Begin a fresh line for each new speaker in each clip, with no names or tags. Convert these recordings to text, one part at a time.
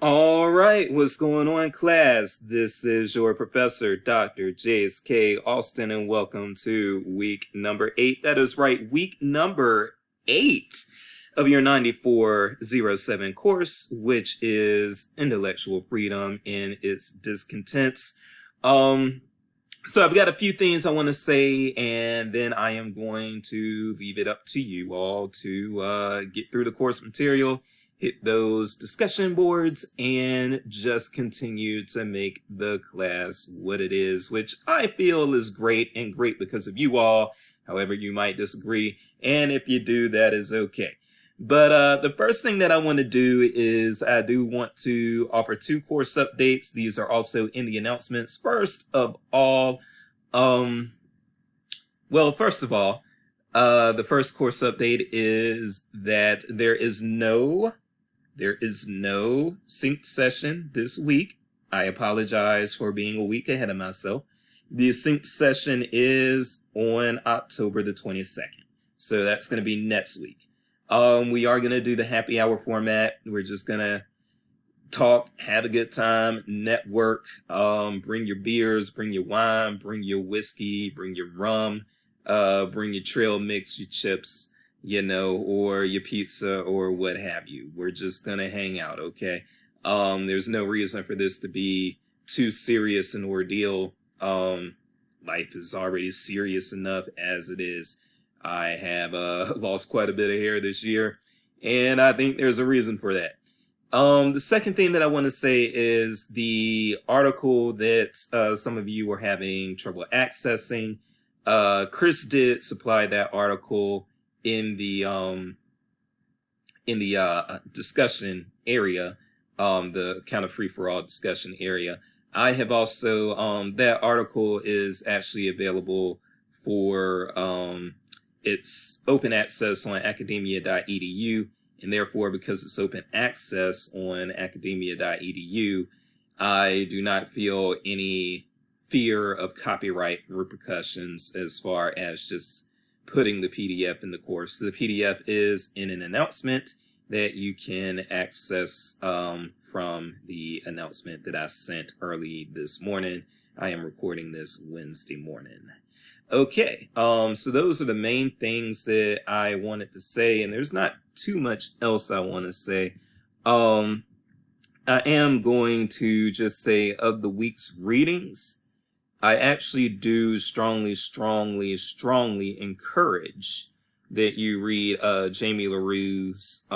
All right, what's going on, class? This is your professor, Dr. J.S.K. Austin, and welcome to week number 8. That is right, week number 8 of your 9407 course, which is Intellectual Freedom and its Discontents. So I've got a few things I want to say, and then I am going to leave it up to you all to get through the course material, hit those discussion boards, and just continue to make the class what it is, which I feel is great, and great because of you all. However, you might disagree, and if you do, that is okay. But the first thing that I want to do is I do want to offer 2 course updates. These are also in the announcements. First of all, first of all, the first course update is that there is no synced session this week. I apologize for being a week ahead of myself. The synced session is on October the 22nd. So that's going to be next week. We are going to do the happy hour format. We're just going to talk, have a good time, network, bring your beers, bring your wine, bring your whiskey, bring your rum, bring your trail mix, your chips, or your pizza or what have you. We're just going to hang out, okay? There's no reason for this to be too serious an ordeal. Life is already serious enough as it is. I have lost quite a bit of hair this year, and I think there's a reason for that. The second thing that I want to say is the article that some of you were having trouble accessing. Chris did supply that article in the discussion area, the kind of free-for-all discussion area. I have also, that article is actually available for, it's open access on academia.edu, and therefore, because it's open access on academia.edu, I do not feel any fear of copyright repercussions as far as just putting the PDF in the course. So the PDF is in an announcement that you can access from the announcement that I sent early this morning. I am recording this Wednesday morning. Okay, so those are the main things that I wanted to say, and there's not too much else I want to say. I am going to just say of the week's readings, I actually do strongly encourage that you read Jamie LaRue's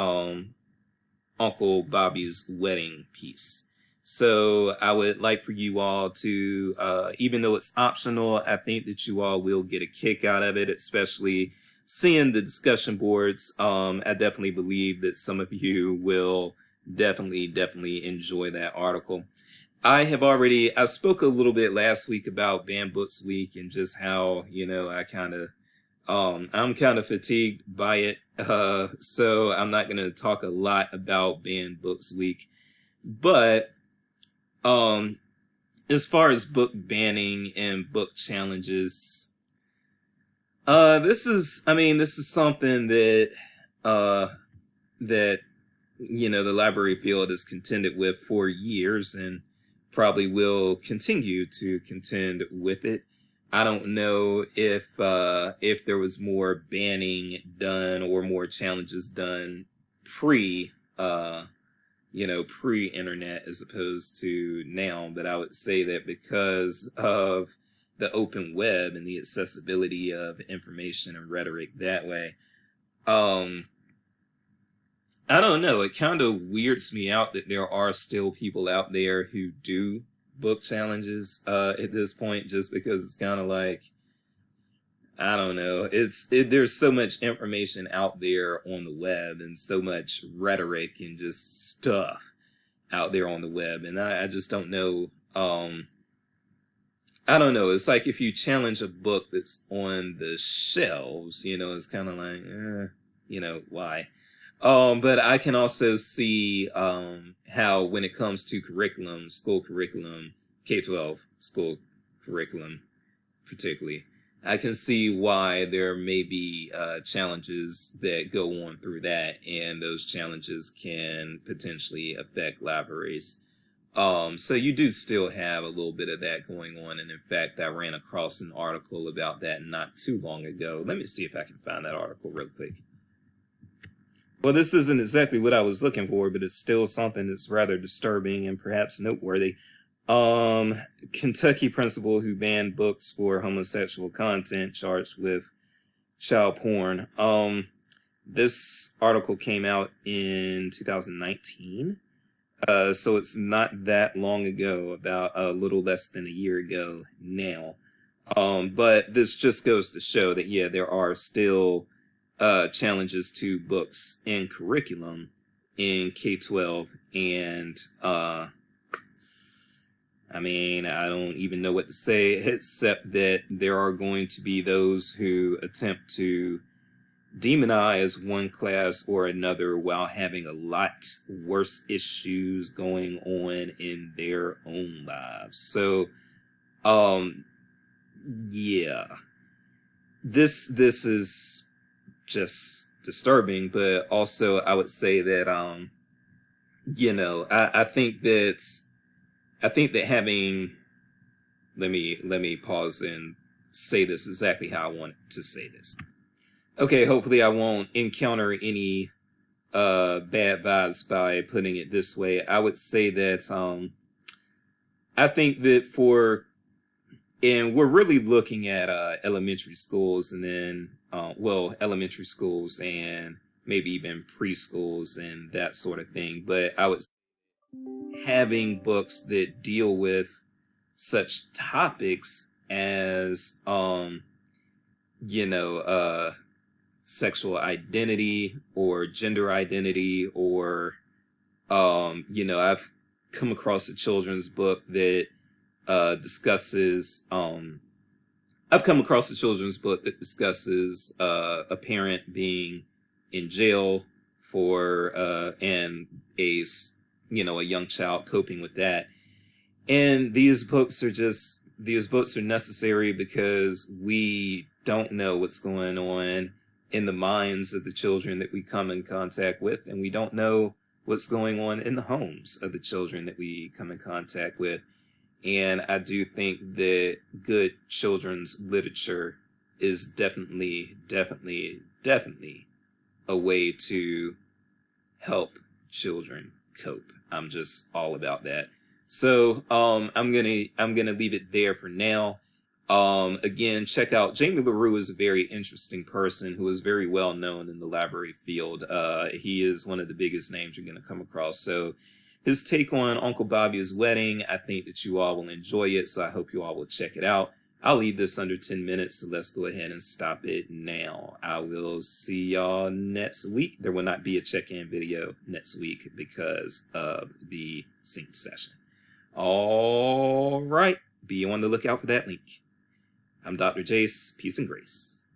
Uncle Bobby's Wedding piece. So I would like for you all to, even though it's optional, I think that you all will get a kick out of it, especially seeing the discussion boards. I definitely believe that some of you will definitely enjoy that article. I spoke a little bit last week about Banned Books Week and just how, I'm kind of fatigued by it. So I'm not going to talk a lot about Banned Books Week, but as far as book banning and book challenges, this is something that, the library field has contended with for years and probably will continue to contend with it. I don't know if there was more banning done or more challenges done pre-internet as opposed to now, but I would say that because of the open web and the accessibility of information and rhetoric that way, I don't know, it kind of weirds me out that there are still people out there who do book challenges at this point, just because it's kind of like, I don't know, there's so much information out there on the web and so much rhetoric and just stuff out there on the web, and I just don't know. I don't know, it's like if you challenge a book that's on the shelves, it's kind of like, why? But I can also see how when it comes to curriculum, school curriculum, K-12 school curriculum particularly, I can see why there may be challenges that go on through that, and those challenges can potentially affect libraries. So you do still have a little bit of that going on, and in fact, I ran across an article about that not too long ago. Let me see if I can find that article real quick. Well, this isn't exactly what I was looking for, but it's still something that's rather disturbing and perhaps noteworthy. Kentucky principal who banned books for homosexual content charged with child porn. This article came out in 2019. So it's not that long ago, about a little less than a year ago now. But this just goes to show that, yeah, there are still challenges to books and curriculum in K-12. And I mean, I don't even know what to say, except that there are going to be those who attempt to demonize one class or another while having a lot worse issues going on in their own lives. So, yeah, this is just disturbing, but also I would say that I think that having, let me pause and say this exactly how I want to say this. Okay, hopefully I won't encounter any bad vibes by putting it this way. I would say that I think that and we're really looking at elementary schools, and then elementary schools and maybe even preschools and that sort of thing. But I would say having books that deal with such topics as sexual identity or gender identity, or I've come across a children's book that discusses a parent being in jail for and a young child coping with that. And these books are necessary because we don't know what's going on in the minds of the children that we come in contact with, and we don't know what's going on in the homes of the children that we come in contact with. And I do think that good children's literature is definitely a way to help children cope. I'm just all about that. So I'm gonna leave it there for now. Again, check out Jamie LaRue. Is a very interesting person who is very well known in the library field. He is one of the biggest names you're going to come across. So his take on Uncle Bobby's Wedding, I think that you all will enjoy it. So I hope you all will check it out. I'll leave this under 10 minutes, so let's go ahead and stop it now. I will see y'all next week. There will not be a check-in video next week because of the sync session. All right. Be on the lookout for that link. I'm Dr. Jace. Peace and grace.